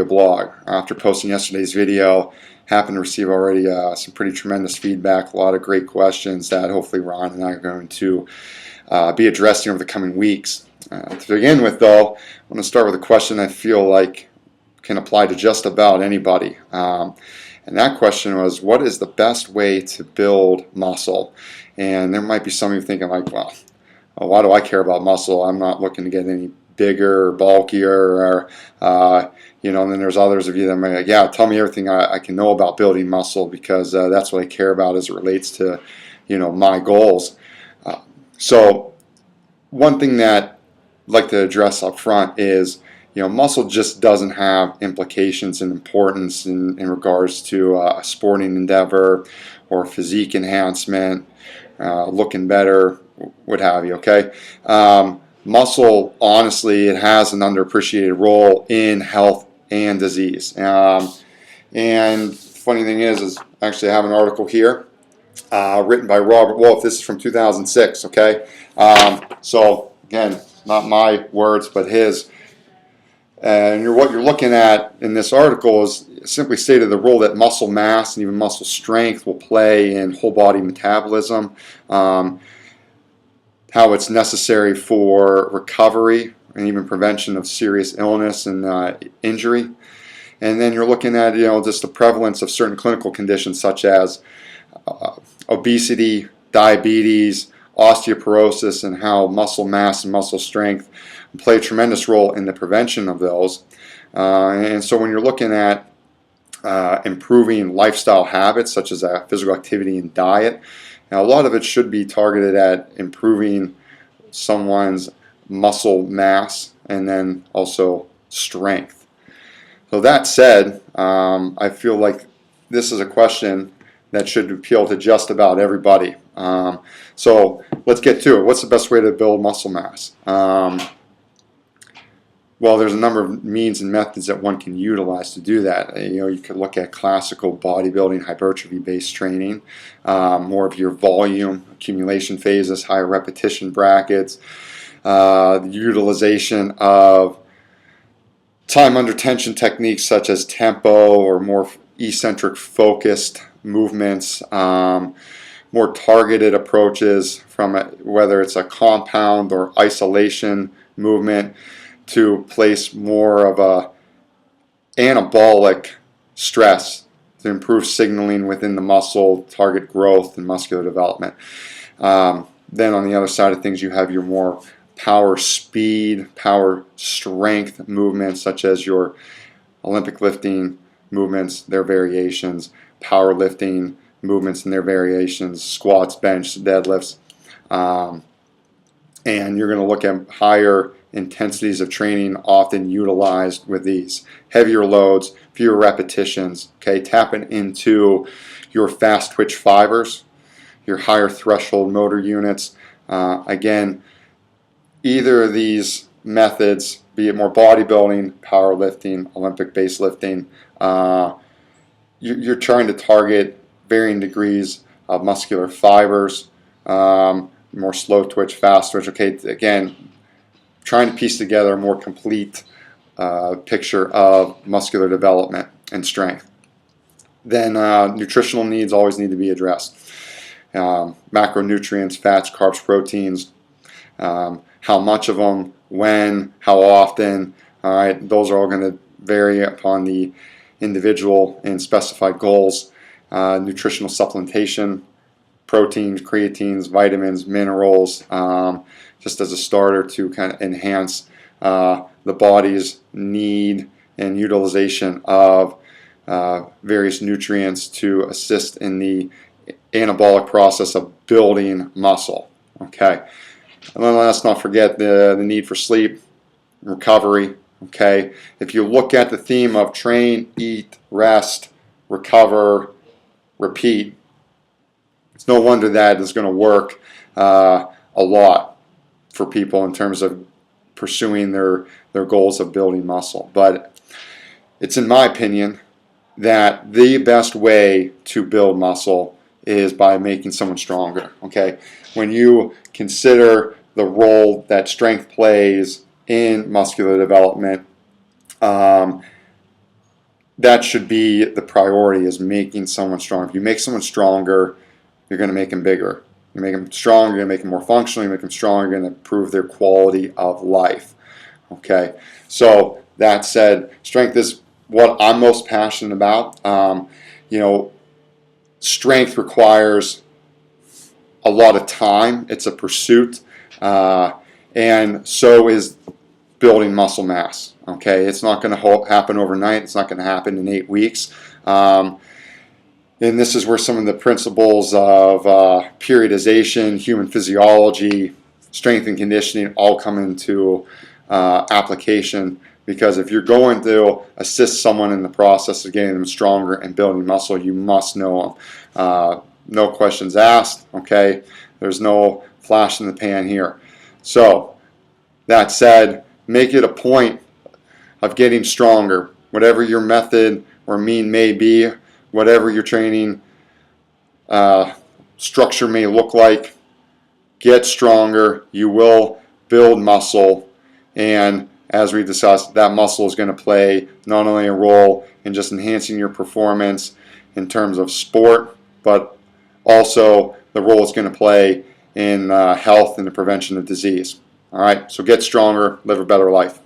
blog. After posting yesterday's video, happened to receive already some pretty tremendous feedback, a lot of great questions that hopefully Ron and I are going to be addressing over the coming weeks. To begin with, though, I'm going to start with a question I feel like can apply to just about anybody. And that question was, what is the best way to build muscle? And there might be some of you thinking like, well, why do I care about muscle? I'm not looking to get any bigger or bulkier, or and then there's others of you that might be like, yeah, tell me everything I can know about building muscle, because that's what I care about as it relates to my goals. So one thing that I'd like to address up front is muscle just doesn't have implications and importance in regards to a sporting endeavor or physique enhancement, looking better, what have you. Okay. Muscle, honestly, it has an underappreciated role in health and disease. And funny thing is actually I have an article here written by Robert Wolf. This is from 2006. Okay, so again, not my words, but his. And what you're looking at in this article is simply stated the role that muscle mass and even muscle strength will play in whole body metabolism. How it's necessary for recovery and even prevention of serious illness and injury. And then you're looking at just the prevalence of certain clinical conditions such as obesity, diabetes, osteoporosis, and how muscle mass and muscle strength play a tremendous role in the prevention of those. And so when you're looking at improving lifestyle habits such as physical activity and diet, now, a lot of it should be targeted at improving someone's muscle mass and then also strength. So that said, I feel like this is a question that should appeal to just about everybody. So let's get to it. What's the best way to build muscle mass? Well, there's a number of means and methods that one can utilize to do that. You could look at classical bodybuilding, hypertrophy-based training, more of your volume accumulation phases, higher repetition brackets, the utilization of time under tension techniques such as tempo or more eccentric focused movements, more targeted approaches from whether it's a compound or isolation movement, to place more of a anabolic stress to improve signaling within the muscle, target growth and muscular development. Then on the other side of things, you have your more power speed, power strength movements such as your Olympic lifting movements, their variations, power lifting movements and their variations, squats, bench, deadlifts. And you're going to look at higher intensities of training often utilized with these. Heavier loads, fewer repetitions, okay, tapping into your fast twitch fibers, your higher threshold motor units. Again, either of these methods, be it more bodybuilding, powerlifting, Olympic-based lifting, you're trying to target varying degrees of muscular fibers, more slow twitch, fast twitch, okay, again, trying to piece together a more complete picture of muscular development and strength. Then nutritional needs always need to be addressed. Macronutrients, fats, carbs, proteins, how much of them, when, how often, all right, those are all going to vary upon the individual and specified goals. Nutritional supplementation, proteins, creatines, vitamins, minerals, just as a starter to kind of enhance the body's need and utilization of various nutrients to assist in the anabolic process of building muscle. Okay, and then let's not forget the need for sleep, recovery. Okay, if you look at the theme of train, eat, rest, recover, repeat, it's no wonder that is going to work a lot for people in terms of pursuing their goals of building muscle. But it's in my opinion that the best way to build muscle is by making someone stronger. Okay, when you consider the role that strength plays in muscular development, that should be the priority, is making someone stronger. If you make someone stronger, you're going to make them bigger. You make them stronger, you're going to make them more functional, you make them stronger, you're going to improve their quality of life. Okay, so that said, strength is what I'm most passionate about. You know, strength requires a lot of time. It's a pursuit, and so is building muscle mass. Okay, it's not going to happen overnight. It's not going to happen in 8 weeks. And this is where some of the principles of periodization, human physiology, strength and conditioning all come into application. Because if you're going to assist someone in the process of getting them stronger and building muscle, you must know them. No questions asked. Okay, there's no flash in the pan here. So that said, make it a point of getting stronger, whatever your method or mean may be, whatever your training structure may look like. Get stronger. You will build muscle, and as we discussed, that muscle is going to play not only a role in just enhancing your performance in terms of sport, but also the role it's going to play in health and the prevention of disease. All right, so get stronger, live a better life.